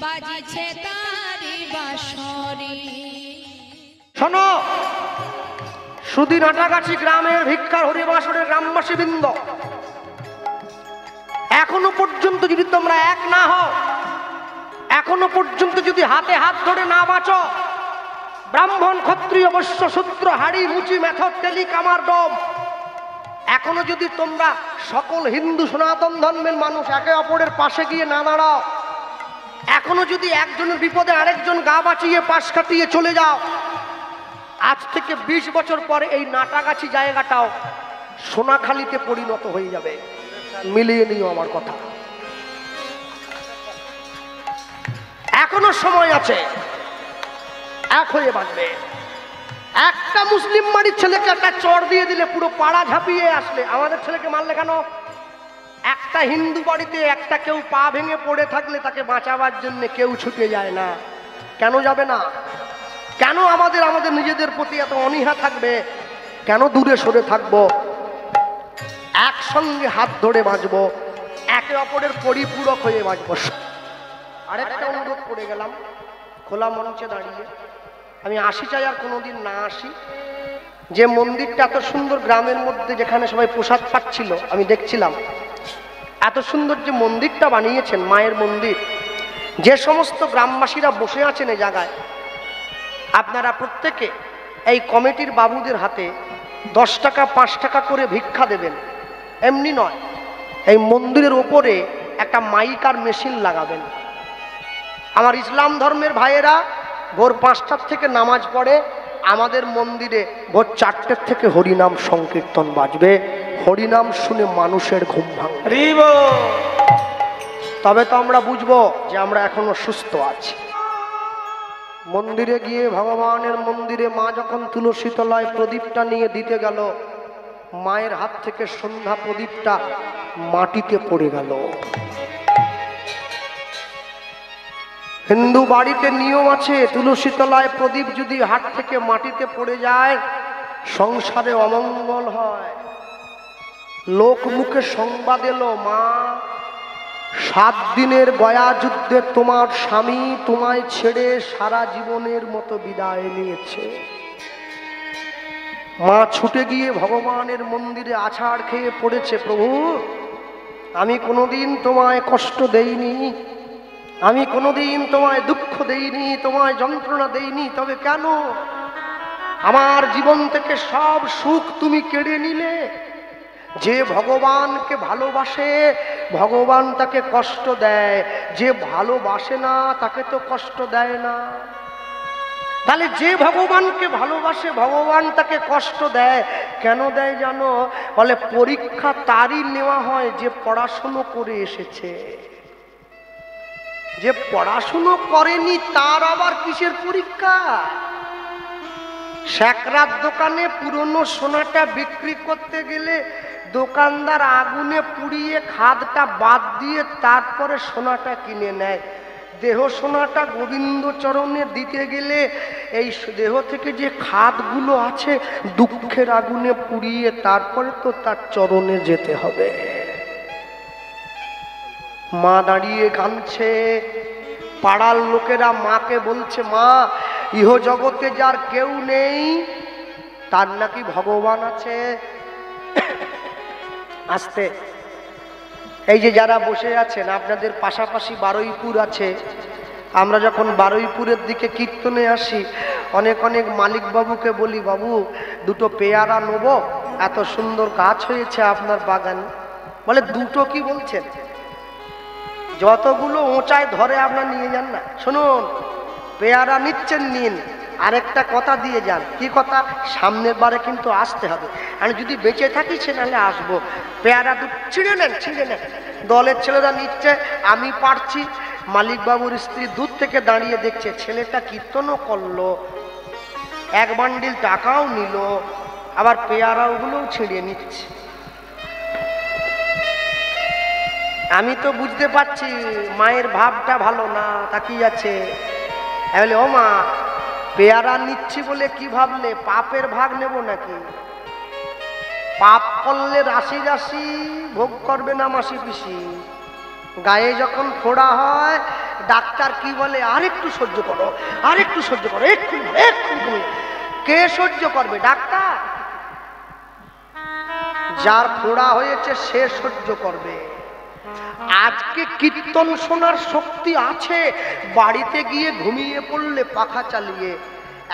বাজিছে তারি বাঁশরি। শোনো, সুধী নাটাগাছি গ্রামের ভিক্ষার হরিবাসনের গ্রামবাসী বৃন্দ, এখনো পর্যন্ত যদি তোমরা এক না হও, এখনো পর্যন্ত যদি হাতে হাত ধরে না বাঁচো, ব্রাহ্মণ ক্ষত্রিয় বৈশ্য শূদ্র হাড়ি মুচি মেথর তেলি কামার ডোম, এখনো যদি তোমরা সকল হিন্দু সনাতন ধর্মের মানুষ একে অপরের পাশে গিয়ে না দাঁড়াও, এখনো যদি একজনের বিপদে আরেকজন গা বাঁচিয়ে পাশ কাটিয়ে চলে যাও, আজ থেকে 20 বছর পরে এই নাটাগাছি জায়গাটাও সোনাখালীতে পরিণত হয়ে যাবে। মিলিয়ে নিও আমার কথা, এখনো সময় আছে, এক হয়ে বাঁচবে। একটা মুসলিম বাড়ির ছেলেকে একটা চড় দিয়ে দিলে পুরো পাড়া ঝাঁপিয়ে আসলে, আমাদের ছেলেকে মারলে কেন? একটা হিন্দু বাড়িতে একটা কেউ পা ভেঙে পড়ে থাকলে তাকে বাঁচাবার জন্য কেউ ছুটে যায় না। কেন যাবে না? কেন আমাদের নিজেদের প্রতি এত অনীহা থাকবে? কেন দূরে সরে থাকবো? একসঙ্গে হাত ধরে বাঁচবো, একে অপরের পরিপূরক হয়ে বাঁচবো। আরেকটা অনুরোধ করে গেলাম খোলা মঞ্চে দাঁড়িয়ে, আমি আসি চাই আর কোনোদিন না আসি, যে মন্দিরটা এত সুন্দর গ্রামের মধ্যে যেখানে সবাই প্রসাদ পাচ্ছিল, আমি দেখছিলাম এত সুন্দর যে মন্দিরটা বানিয়েছেন, মায়ের মন্দির, যে সমস্ত গ্রামবাসীরা বসে আছেন এই জায়গায়, আপনারা প্রত্যেকে এই কমিটির বাবুদের হাতে 10 টাকা 5 টাকা করে ভিক্ষা দেবেন। এমনি নয়, এই মন্দিরের ওপরে একটা মাইকার মেশিন লাগাবেন। আমার ইসলাম ধর্মের ভাইয়েরা ভোর 5টার থেকে নামাজ পড়ে, আমাদের মন্দিরে ভোর 4টের থেকে হরিনাম সংকীর্তন বাজবে। হরিনাম শুনে মানুষের ঘুম ভাঙবে, তবে তো আমরা বুঝবো যে আমরা এখনো সুস্থ আছি। মন্দিরে গিয়ে ভগবানের মন্দিরে মা যখন তুলসী তলায় প্রদীপটা নিয়ে দিতে গেল, মায়ের হাত থেকে সন্ধ্যা প্রদীপটা মাটিতে পড়ে গেল। হিন্দু বাড়িতে নিয়ম আছে, তুলসী তলায় প্রদীপ যদি হাত থেকে মাটিতে পড়ে যায় সংসারে অমঙ্গল হয়। লোক মুখে সংবাদ এলো, মা 7 দিনের গয়া যুদ্ধে তোমার স্বামী তোমায় ছেড়ে সারা জীবনের মতো বিদায় নিয়েছে। মা ছুটে গিয়ে ভগবানের মন্দিরে আছাড় খেয়ে পড়েছে, প্রভু আমি কোনোদিন তোমায় কষ্ট দেইনি, আমি কোনোদিন তোমায় দুঃখ দেইনি, তোমায় যন্ত্রণা দেইনি, তবে কেন আমার জীবন থেকে সব সুখ তুমি কেড়ে নিলে? যে ভগবানকে ভালোবাসে ভগবান তাকে কষ্ট দেয়, যে ভালোবাসে না তাকে তো কষ্ট দেয় না। তাহলে যে ভগবানকে ভালোবাসে ভগবান তাকে কষ্ট দেয় কেন দেয় জানো? বলে পরীক্ষা তারই নেওয়া হয় যে পড়াশুনো করে এসেছে, যে পড়াশুনো করেনি তার আবার কিসের পরীক্ষা? স্যাকরার দোকানে পুরনো সোনাটা বিক্রি করতে গেলে দোকানদার আগুনে পুড়িয়ে খাদটা বাদ দিয়ে তারপরে সোনাটা কিনে নেয়। দেহ সোনাটা গোবিন্দ চরণে দিতে গেলে এই দেহ থেকে যে খাদগুলো আছে দুঃখের আগুনে পুড়িয়ে তারপরে তো তার চরণে যেতে হবে। মা দাঁড়িয়ে কাঁদছে, পাড়ার লোকেরা মাকে বলছে, মা ইহ জগতে যার কেউ নেই তার নাকি ভগবান আছে। আস্তে, এই যে যারা বসে আছেন আপনাদের পাশাপাশি বারুইপুর আছে, আমরা যখন বারুইপুরের দিকে কীর্তনে আসি অনেক অনেক মালিক বাবুকে বলি, বাবু দুটো পেয়ারা নেব, এত সুন্দর গাছ হয়েছে আপনার বাগান। বলে দুটো কি বলছেন? যতগুলো উঁচায় ধরে আপনার নিয়ে যান না। শুনুন, পেয়ারা নিচ্ছেন নিন, আরেকটা কথা দিয়ে যান। কি কথা? সামনের বারে কিন্তু আসতে হবে, আমি যদি বেঁচে থাকি সে নাহলে আসবো। পেয়ারা ছিঁড়ে নেন, ছিঁড়ে নেন। দলের ছেলেরা নিচ্ছে, আমি পারছি। মালিকবাবুর স্ত্রী দূর থেকে দাঁড়িয়ে দেখছে, ছেলেটা কীর্তনও করলো, 1 বান্ডিল টাকাও নিল, আবার পেয়ারাগুলোও ছিঁড়ে নিচ্ছে। আমি তো বুঝতে পারছি মায়ের ভাবটা ভালো না, তাকিয়ে আছে। বলে, ও মা পেয়ারা নিচ্ছি বলে কি ভাবলে পাপের ভাগ নেব নাকি? পাপ করলে রাশি রাশি ভোগ করবে না মাসি পিসি। গায়ে যখন ফোড়া হয় ডাক্তার কি বলে, আরেকটু সহ্য করো, আরেকটু সহ্য করো, একটু একটু। কে সহ্য করবে? ডাক্তার। যার ফোড়া হয়েছে সে সহ্য করবে। আজকে কীর্তন শোনার শক্তি আছে, বাড়িতে গিয়ে ঘুমিয়ে পড়লে পাখা চালিয়ে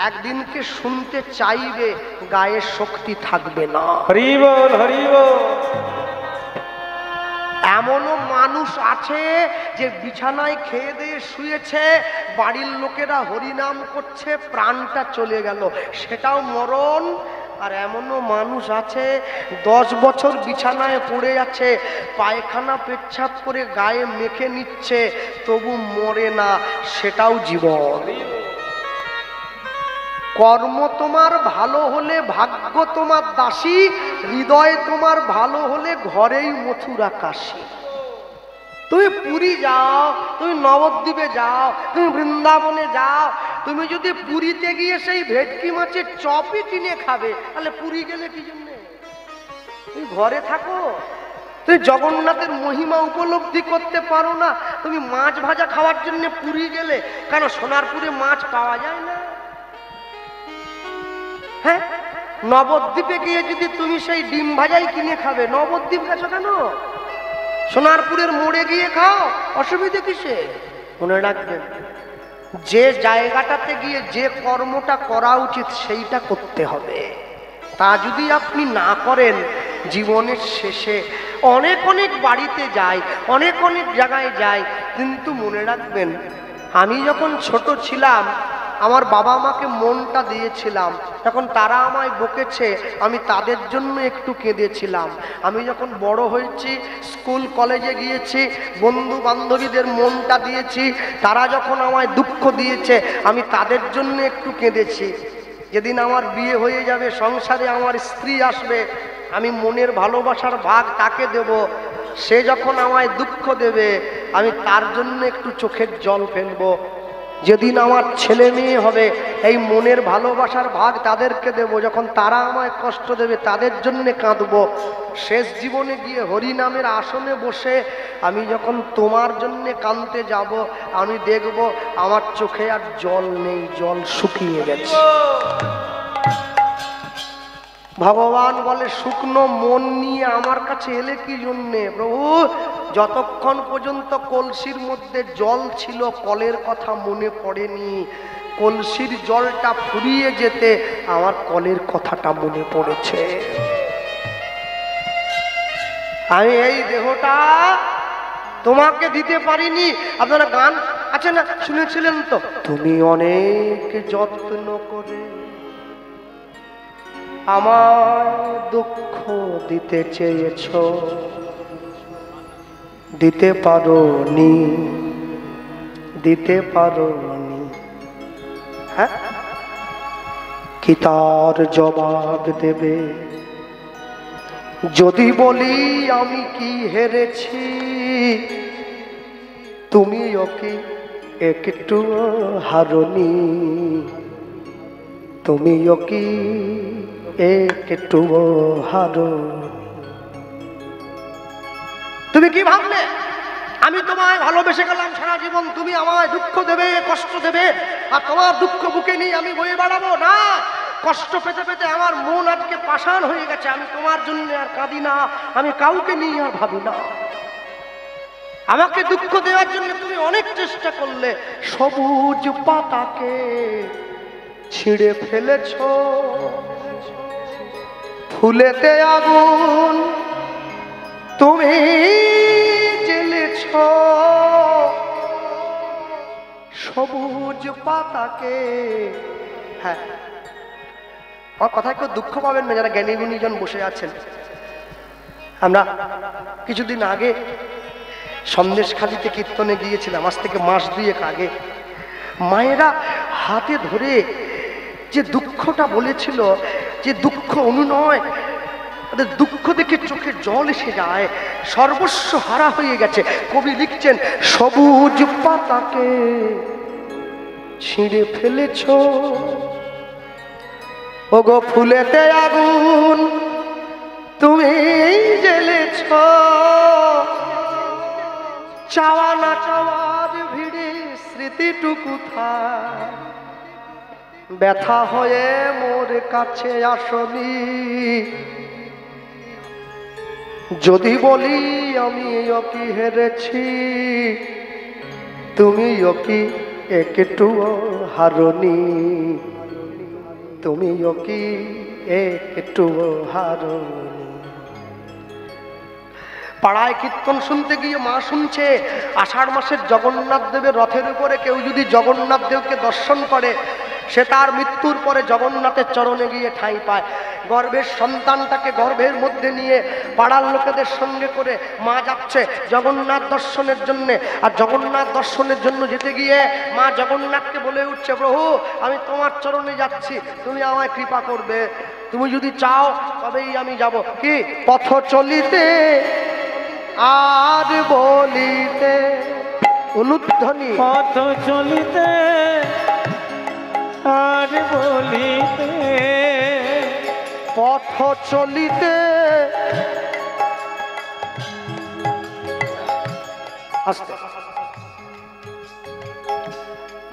একদিনকে শুনতে চাইবে, গায়ের শক্তি থাকবে না। হরি বল, হরি বল। এমনও মানুষ আছে যে বিছানায় খেয়ে দিয়ে শুয়েছে, বাড়ির লোকেরা হরিনাম করছে, প্রাণটা চলে গেল, সেটাও মরণ। আর এমনও মানুষ আছে 10 বছর বিছানায় পড়ে আছে, পায়খানা পেচ্ছাপ করে গায়ে মেখে নিচ্ছে, তবু মরে না, সেটাও জীবন। কর্ম তোমার ভালো হলে ভাগ্য তোমার দাসী, হৃদয় তোমার ভালো হলে ঘরেই মথুরা কাশী। তুমি পুরী যাও, তুমি নবদ্বীপে যাও, তুমি বৃন্দাবনে যাও, তুমি যদি পুরীতে গিয়ে সেই ভেটকি মাছের চপই কিনে খাবে, তাহলে পুরী গেলে কি জন্য? তুমি ঘরে থাকো, তুমি জগন্নাথের মহিমা উপলব্ধি করতে পারো না, তুমি মাছ ভাজা খাওয়ার জন্য পুরী গেলে। কেন সোনারপুরে মাছ পাওয়া যায় না? হ্যাঁ, নবদ্বীপে গিয়ে যদি তুমি সেই ডিম ভাজাই কিনে খাবে, নবদ্বীপ গেছো কেন? সোনারপুরের মোড়ে গিয়ে খাও, অসুবিধা কিসে? মনে রাখবেন, যে জায়গাটাতে গিয়ে যে কর্মটা করা উচিত সেইটা করতে হবে। তা যদি আপনি না করেন, জীবনের শেষে অনেক অনেক বাড়িতে যাই, অনেক অনেক জায়গায় যাই, কিন্তু মনে রাখবেন, আমি যখন ছোট ছিলাম আমার বাবা মাকে মনটা দিয়েছিলাম, তখন তারা আমায় বকেছে, আমি তাদের জন্য একটু কেঁদেছিলাম। আমি যখন বড় হয়েছি, স্কুল কলেজে গিয়েছি, বন্ধু বান্ধবীদের মনটা দিয়েছি, তারা যখন আমায় দুঃখ দিয়েছে, আমি তাদের জন্য একটু কেঁদেছি। যেদিন আমার বিয়ে হয়ে যাবে, সংসারে আমার স্ত্রী আসবে, আমি মনের ভালোবাসার ভাগ তাকে দেব। সে যখন আমায় দুঃখ দেবে, আমি তার জন্য একটু চোখের জল ফেলবো। যেদিন আমার ছেলে মেয়ে হবে, এই মনের ভালোবাসার ভাগ তাদেরকে দেব। যখন তারা আমায় কষ্ট দেবে, তাদের জন্য কাঁদবো। শেষ জীবনে গিয়ে হরিনামের আসনে বসে আমি যখন তোমার জন্য কাঁদতে যাব, আমি দেখব আমার চোখে আর জল নেই, জল শুকিয়ে গেছে। ভগবান বলে, শুকনো মন নিয়ে আমার কাছে এলে কি জন্যে? প্রভু, যতক্ষণ পর্যন্ত কলসির মধ্যে জল ছিল, কলের কথা মনে পড়েনি। কলসির জলটা ফুরিয়ে যেতে আমার কলের কথাটা মনে পড়েছে। আমি এই দেহটা তোমাকে দিতে পারিনি। আপনারা গান আছে না, শুনেছিলেন তো? তুমি অনেক যত্ন করে আমার দুঃখ দিতে চেয়েছ, দিতে পারোনি, দিতে পারোনি। হ্যাঁ, কি তার জবাব দেবে যদি বলি আমি কি হেরেছি? তুমিও কি একটু হারনি? তুমিও কি একটু হারনি? তুমি কি ভাবলে আমি তোমায় ভালোবেসে গেলাম সারা জীবন, তুমি আমায় দুঃখ দেবে, কষ্ট দেবে, আর তোমার দুঃখ বুকে নিয়ে আমি বয়ে বেড়াবো? না, কষ্ট পেতে পেতে আমার মন আজকে পাষাণ হয়ে গেছে। আমি তোমার জন্য আর কাঁদি না, আমি কাউকে নিয়ে আর ভাবি না। আমাকে দুঃখ দেওয়ার জন্য তুমি অনেক চেষ্টা করলে, সবুজ পাতাকে ছিঁড়ে ফেলেছ, ফুলেতে আগুন তুমি জ্বেলেছ, সবুজ পাতাকে। হ্যাঁ, আমার কথায় কেউ দুঃখ পাবেন না যারা জ্ঞানী গুণীজন বসে আছেন। আমরা কিছুদিন আগে সন্দেশখালিতে কীর্তনে গিয়েছিলাম, আজ থেকে মাস 2 আগে। মায়েরা হাতে ধরে যে দুঃখটা বলেছিল, যে দুঃখ অনুনয়, তাদের দুঃখ দেখে চোখে জল এসে যায়, সর্বস্ব হারা হয়ে গেছে। কবি লিখছেন, সবুজ পাতাকে ছিঁড়ে ফেলেছ, ওগো ফুলেতে আগুন তুমি জ্বেলেছ, চাওয়া না চাওয়ার ভিড়ে স্মৃতিটুকু থাক, ব্যথা হয়ে মোর কাছে আসনি। যদি বলি আমি কি হেরেছি, তুমি কি একটু হারনি, তুমি কি একটু হারনি। পাড়ায় কীর্তন শুনতে গিয়ে মা শুনছে আষাঢ় মাসের জগন্নাথ দেবের রথের উপরে কেউ যদি জগন্নাথ দেবকে দর্শন করে সে তার মৃত্যুর পরে জগন্নাথের চরণে গিয়ে ঠাঁই পায়। গর্ভের সন্তানটাকে গর্ভের মধ্যে নিয়ে পাড়ার লোকেদের সঙ্গে করে মা যাচ্ছে জগন্নাথ দর্শনের জন্যে। আর জগন্নাথ দর্শনের জন্য যেতে গিয়ে মা জগন্নাথকে বলে উঠছে, প্রভু আমি তোমার চরণে যাচ্ছি, তুমি আমায় কৃপা করবে, তুমি যদি চাও তবেই আমি যাব। কি পথ চলিতে আর বলিতে, অনুধ্বনি পথ চলিতে আর বলিতে, পথ চলিতে আস্তে।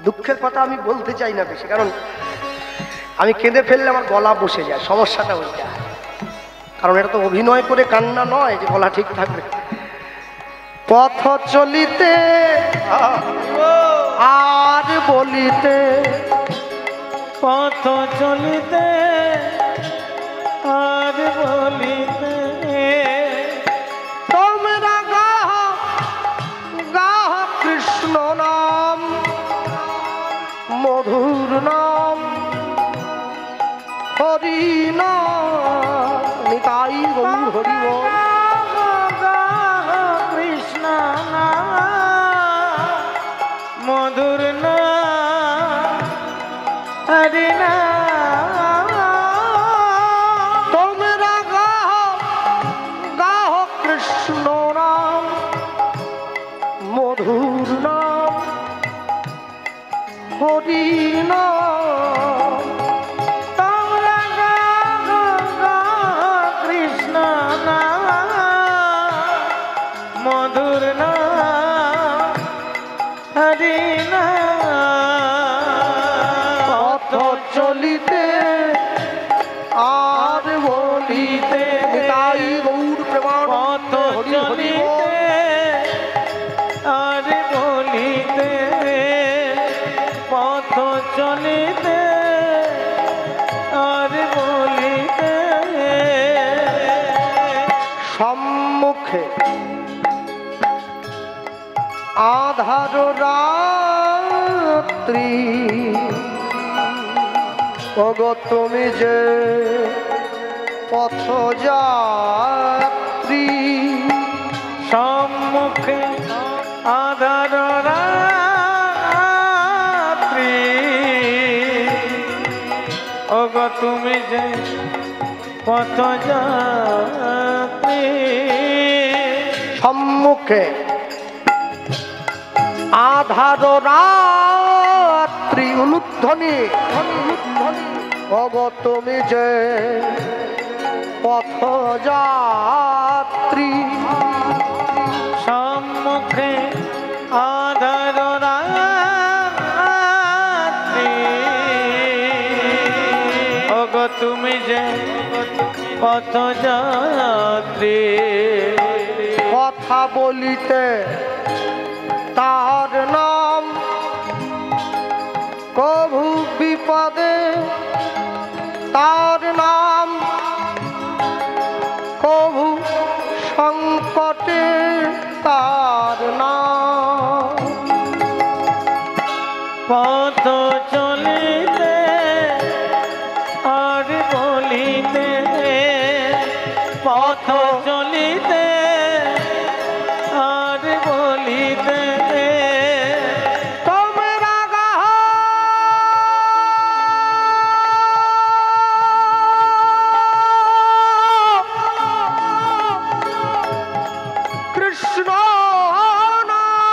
দুঃখের কথা আমি বলতে চাই না বেশি, কারণ আমি কেঁদে ফেললে আমার গলা বসে যায়, সমস্যাটা ওইটা। কারণ এটা তো অভিনয় করে কান্না নয় যে গলা ঠিক থাকবে। পথ চলিতে আর বলিতে, পথ চলিতে আর বলিতে, তোমরা গাহ গাহ কৃষ্ণ নাম, মধুর নাম, হরি নাম, নিতাই গৌর হরি বল। কৃষ্ণ নাম মধুর নাম, হরি নাম। তোমরা গাহ গাহ কৃষ্ণ নাম, মধুর নাম, হরি নাম। তোমরা কৃষ্ণ নাম মধুর নাম, হরি নাম। পথ চলিতে আর বলিতে, নিতাই গৌর প্রেমানন্দ পথ হরি হরি বল। চলিতে আর বলিতে, পথ চলিতে আর বলিতে, সম্মুখে আধার রাত্রি, ওগো তুমি যে পথ যাত্রী। সম্মুখে আধার রাত্রি, ওগো তুমি যে পথ যাত্রী। সম্মুখে আধার রাত্রি, অনুধ্বনি ওগো তুমি যে পথ যাত্রী। সম্মুখে আধার রাত্রি, ওগো তুমি যে পথ যাত্রী। কথা বলিতে তার নাম, কভু বিপদে তার নাম, কভু সংকটে তার নাম। পথ চলিতে আর বলিতে, পথ চলিতে আর বলিতে, তোমরা গাহ কৃষ্ণ নাম,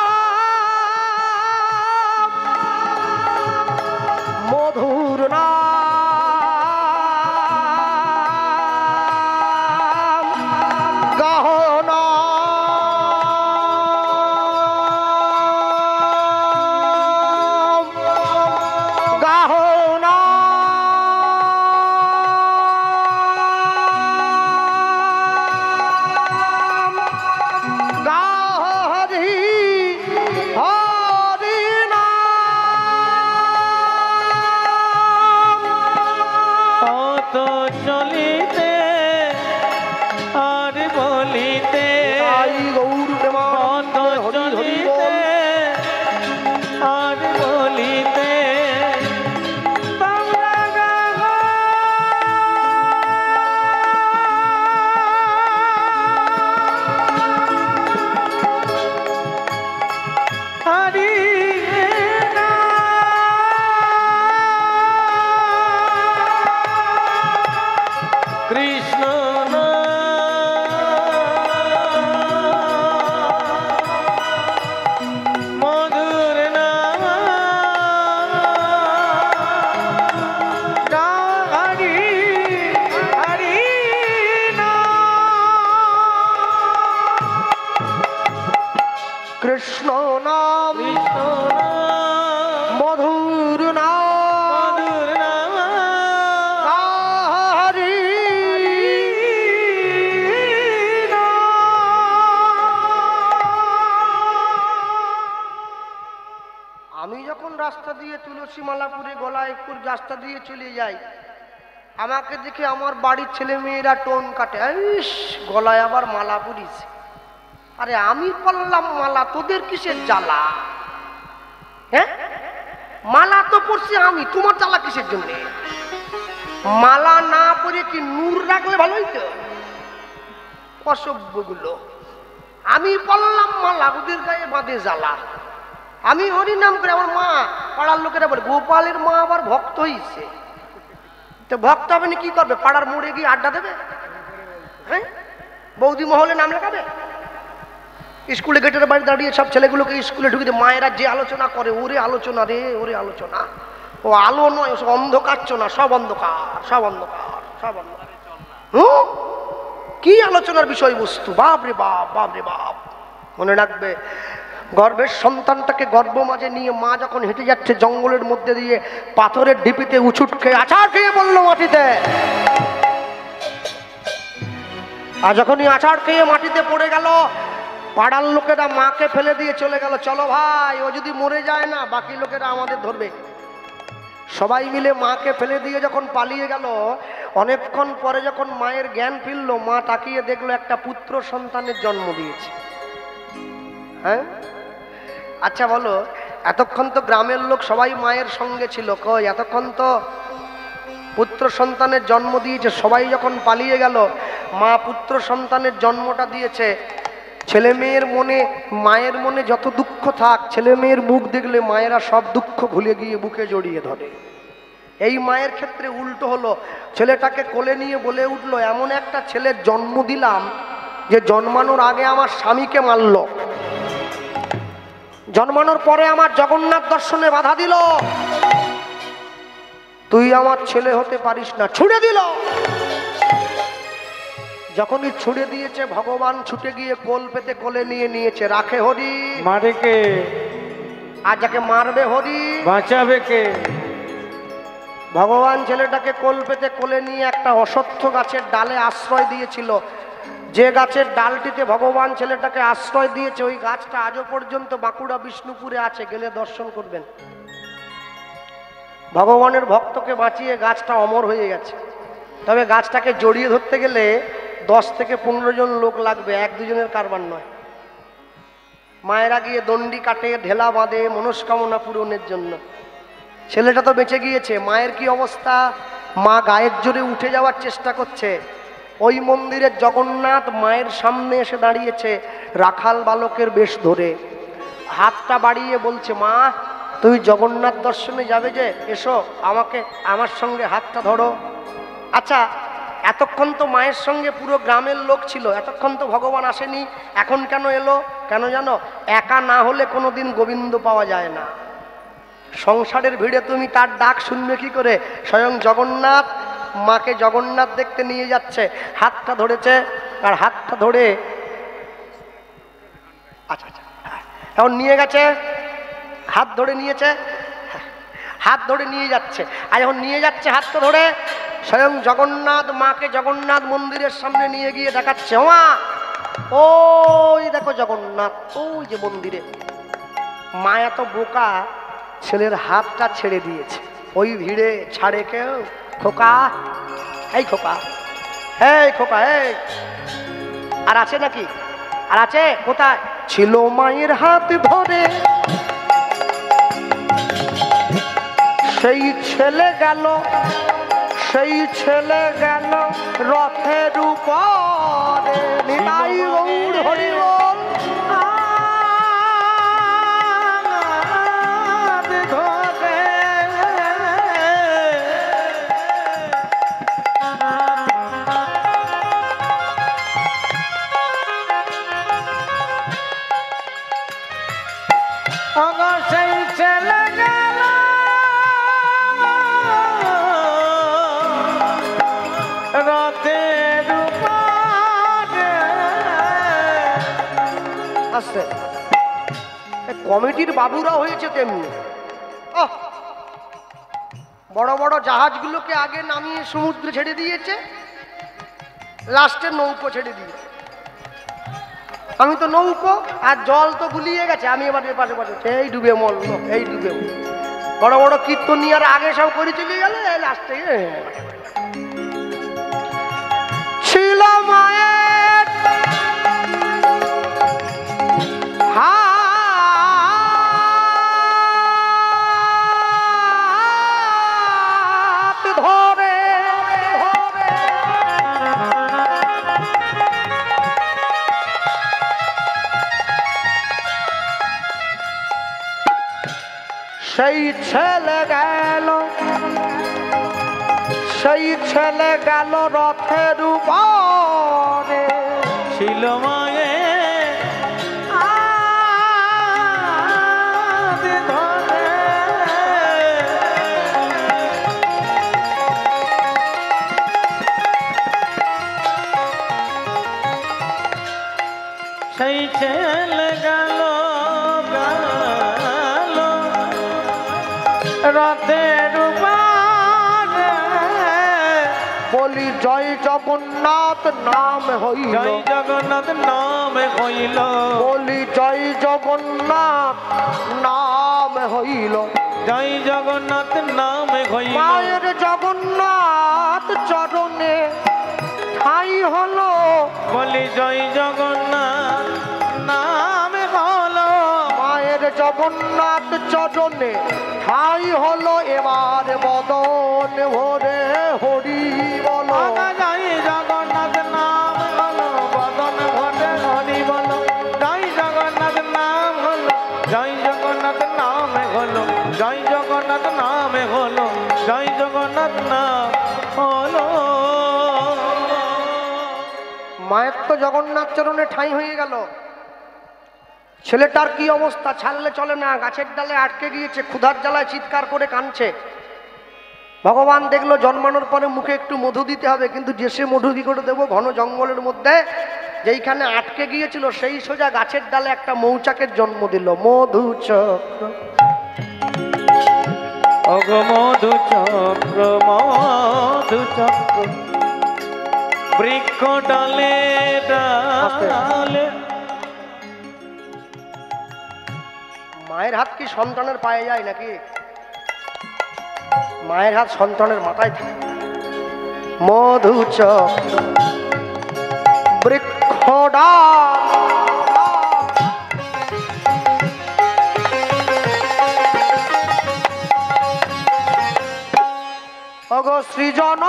কৃষ্ণ নাম কৃষ্ণ নাম মধুর নাম মধুর নাম হরি আমি যখন রাস্তা দিয়ে তুলসী মালাপুরে গলায় একটু রাস্তা দিয়ে চলে যাই, আমাকে দেখে আমার বাড়ির ছেলে মেয়েরা টোন কাটে, ইস গলায় আবার মালা পরিস। আরে আমি পরলাম মালা, তোদের কিসের জ্বালা? হ্যাঁ, মালা তো পরছি আমি, তোমার জ্বালা কিসের জন্য? মালা না পরে কি নূর রাখলে ভালো হইতো? অসভ্যগুলো, আমি পরলাম মালা, ওদের গায়ে বাঁধে জ্বালা। আমি হরি নাম করে, আমার মা পাড়ার লোকেরা বলে গোপালের মা আবার ভক্ত হইছে। তো ভক্ত হবে না কি করবে? পাড়ার মোড়ে গিয়ে আড্ডা দেবে? হ্যাঁ, বৌদি মহলে নাম লেখাবে? স্কুলে গেটের বাড়ি দাঁড়িয়ে সব ছেলেগুলোকে স্কুলে ঢুকে দিয়ে মায়েরা যে আলোচনা করে, ওরে আলোচনা রে, ওরে আলোচনা। ও আলো নয়, ও অন্ধকার চোনা, সব অন্ধকার, সব অন্ধকার, সব অন্ধকার। কি আলোচনার বিষয়বস্তু! বাপ রে বাপ, বাপ রে বাপ। মনে রাখবে, গর্ভের সন্তানটাকে গর্ভ মাঝে নিয়ে মা যখন হেঁটে যাচ্ছে জঙ্গলের মধ্যে দিয়ে, পাথরের ঢিপিতে উছুট খেয়ে আছাড় খেয়ে বললো মাটিতে। আর যখনই আছাড় খেয়ে মাটিতে পড়ে গেল, পাড়ার লোকেরা মাকে ফেলে দিয়ে চলে গেল। চলো ভাই, ও যদি মরে যায় না, বাকি লোকেরা আমাদের ধরবে। সবাই মিলে মাকে ফেলে দিয়ে যখন পালিয়ে গেল, অনেকক্ষণ পরে যখন মায়ের জ্ঞান ফিরল, মা তাকিয়ে দেখলো একটা পুত্র সন্তানের জন্ম দিয়েছে। হ্যাঁ, আচ্ছা বলো, এতক্ষণ তো গ্রামের লোক সবাই মায়ের সঙ্গে ছিল, কই এতক্ষণ তো পুত্র সন্তানের জন্ম দিয়েছে। সবাই যখন পালিয়ে গেল, মা পুত্র সন্তানের জন্মটা দিয়েছে। ছেলে মেয়ের মনে, মায়ের মনে যত দুঃখ থাক, ছেলে মেয়ের মুখ দেখলে মায়েরা সব দুঃখ ভুলে গিয়ে বুকে জড়িয়ে ধরে। এই মায়ের ক্ষেত্রে উল্টো হলো, ছেলেটাকে কোলে নিয়ে বলে উঠলো, এমন একটা ছেলের জন্ম দিলাম যে জন্মানোর আগে আমার স্বামীকে মারল, জন্মানোর পরে আমার জগন্নাথ দর্শনে বাধা দিল, তুই আমার ছেলে হতে পারিস না, ছুড়ে দিল। যখনই ছুড়ে দিয়েছে, ভগবান ছুটে গিয়ে কোল পেতে কোলে নিয়ে নিয়েছে। রাখে হরি, মারে কে? আর যাকে মারবে হরি, বাঁচাবে কে? ভগবান ছেলেটাকে কোল পেতে কোলে নিয়ে একটা অশ্বত্থ গাছের ডালে আশ্রয় দিয়েছিল। যে গাছের ডালটিতে ভগবান ছেলেটাকে আশ্রয় দিয়েছে, ওই গাছটা আজও পর্যন্ত বাঁকুড়া বিষ্ণুপুরে আছে, গেলে দর্শন করবেন। ভগবানের ভক্তকে বাঁচিয়ে গাছটা অমর হয়ে গেছে। তবে গাছটাকে জড়িয়ে ধরতে গেলে 10 থেকে 15 জন লোক লাগবে, 1-2 জনের কারবার নয়। মায়েরা গিয়ে দণ্ডি কাটে, ঢেলা বাঁধে মনস্কামনা পূরণের জন্য। ছেলেটা তো বেঁচে গিয়েছে, মায়ের কি অবস্থা? মা গায়ের জোরে উঠে যাওয়ার চেষ্টা করছে। ওই মন্দিরের জগন্নাথ মায়ের সামনে এসে দাঁড়িয়েছে রাখাল বালকের বেশ ধরে, হাতটা বাড়িয়ে বলছে, মা তুমি জগন্নাথ দর্শনে যাবে যে, এসো আমাকে, আমার সঙ্গে হাতটা ধরো। আচ্ছা, এতক্ষণ তো মায়ের সঙ্গে পুরো গ্রামের লোক ছিল, এতক্ষণ তো ভগবান আসেনি, এখন কেন এলো? কেন জানো? একা না হলে কোনোদিন গোবিন্দ পাওয়া যায় না। সংসারের ভিড়ে তুমি তার ডাক শুনবে কি করে? স্বয়ং জগন্নাথ মাকে জগন্নাথ দেখতে নিয়ে যাচ্ছে, হাতটা ধরেছে, আর হাতটা ধরে আচ্ছা আচ্ছা এখন নিয়ে গেছে, হাত ধরে নিয়েছে, হাত ধরে নিয়ে যাচ্ছে। আর যখন নিয়ে যাচ্ছে হাতটা ধরে, স্বয়ং জগন্নাথ মাকে জগন্নাথ মন্দিরের সামনে নিয়ে গিয়ে দেখাচ্ছে, মা ওই দেখো জগন্নাথ, ওই যে মন্দিরে। মা এত বোকা, ছেলের হাতটা ছেড়ে দিয়েছে। ওই ভিড়ে ছাড়ে কেউ? খোকা, এই খোকা, এই খোকা, এই আর আছে নাকি? আর আছে? কোথায় ছিল মায়ের হাত ধরে সেই ছেলে গেল, সেই ছেলে গেল রথের উপরে। নিতাই গৌর হরি বল। সেই ছেলে গেল রথের উপরে। আসছে কমিটির বাবুরা হয়েছে তেমনি। আহ, বড় বড় জাহাজগুলোকে আগে নামিয়ে সমুদ্রে ছেড়ে দিয়েছে, লাস্টে নৌকো ছেড়ে দিয়েছে। আমি তো নৌকো, আর জল তো গুলিয়ে গেছে, আমি এবার পাশে পাশে এই ডুবে মরল, এই ডুবে মরল। বড় বড় কীর্তনিয়ার আগে সব করে চলে গেল, লাস্টে ছিল মায়ের হাত ধরে সেই ছেলে গেল, সেই ছেলে গেল রথের উপরে, ছিল মায়ের হাত ধরে। সেই ছেলে গেল গেল রথের উপরে, বলি জয় জগন্নাথ নাম হইল, জয় জগন্নাথ নাম হইল, বলি জয় জগন্নাথ নাম হইল, জয় জগন্নাথ নাম হইল। মায়ের জগন্নাথ চরণে ঠাই হলো, বলি জয় জগন্নাথ নাম হলো, মায়ের জগন্নাথ চরণে ঠাই হলো। এবার বদন ভরে হরি বলো, জয় জগন্নাথ নাম হলো, বদন ভরে হরি বলো, জয় জগন্নাথ নাম হলো, জয় জগন্নাথ নাম হলো, জয় জগন্নাথ নাম হলো, জয় জগন্নাথ নাম হলো। মায়ের তো জগন্নাথ চরণে ঠাঁই হয়ে গেল। ছেলেটার কি অবস্থা, ছাড়লে চলে না, গাছের ডালে আটকে গিয়েছে, ক্ষুধার জ্বালায় চিৎকার করে কাঁদছে। ভগবান দেখলো জন্মানোর পরে মুখে একটু মধু দিতে হবে, কিন্তু যে সে মধু কি করে দেবো, ঘন জঙ্গলের মধ্যে যেইখানে আটকে গিয়েছিল সেই সোজা গাছের ডালে একটা মৌচাকের জন্ম দিল, মধু চক্র। অগ মধু চক্র, মধু চক্র, বৃক্ষ ডালে ডালে। মায়ের হাত কি সন্তানের পায়ে যায় নাকি? মায়ের হাত সন্তানের মাথায় থাকে। মধু চক্র বৃক্ষ ডাল, অগ সৃজন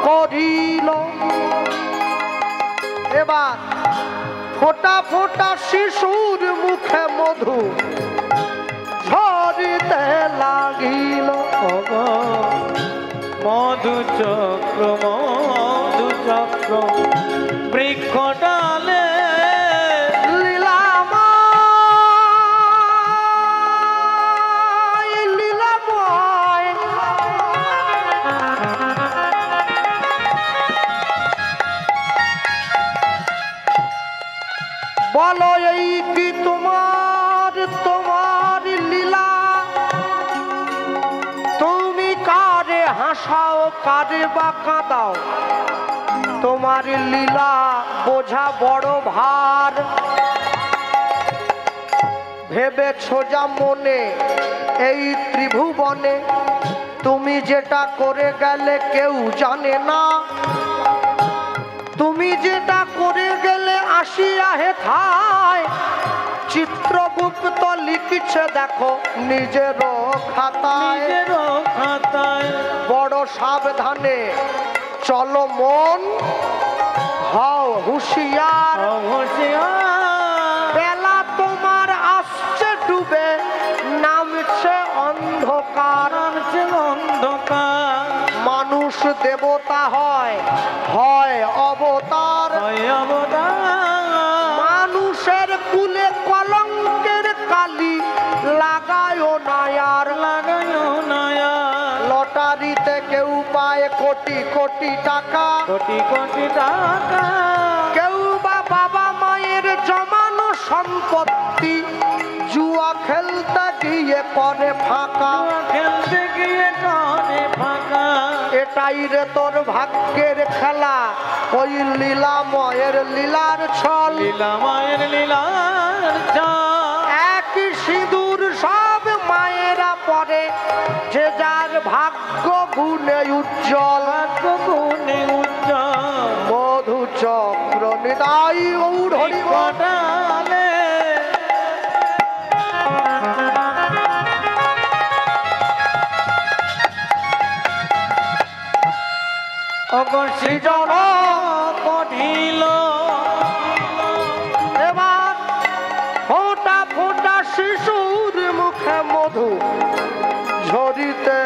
করিল। এবার ফোঁটা ফোঁটা শিশুর মুখে মধু ঝরিতে লাগিল। মধু চক্র, মধু চক্র, বৃক্ষ ডালে লীলাময়, লীলাময় বলো এই কি তোমার, তোমার লীলা? তুমি কারে হাসাও, কারে বা কাঁদাও? তোমার লীলা বোঝা বড় ভার। ভেবেছ যা মনে এই ত্রিভুবনে, তুমি যেটা করে গেলে কেউ জানে না। তুমি যেটা করে গেলে আসিয়া হেথায়, চিত্রগুপ্ত লিখিছে দেখো নিজের খাতায়। খাতায় বড় সাবধানে চলো মন, হও হুঁশিয়ার। বেলা তোমার আসছে ডুবে, নামছে অন্ধকার। অন্ধকার মানুষ দেবতা হয়, হয় অবতার। মানুষের কুলে কলঙ্কের কালি লাগায় নায়ার, লাগায় নয়া। লটারিতে কেউ পায় কোটি কোটি টাকা, কোটি কোটি টাকা। কেউ বা বাবা মায়ের জমানো সম্পত্তি জুয়া খেলতে গিয়ে করে ফাঁকা, খেলতে গিয়ে করে ফাঁকা। এটাই রে তোর ভাগ্যের খেলা, ওই লীলাময়ের লীলার ছল। লীলা মায়ের লীলার চাল। একই সিঁদুর সব মায়েরা পরে, যে যার ভাগ্য গুণে উজ্জ্বল। ভাগ্য গুণে উজ্জ্বল। মধু চক্র নিতাই গৌর হরি বল। কটালে সৃজন কঠিল। এবার ফোঁটা ফোঁটা শিশুর মুখে মধু ঝরিতে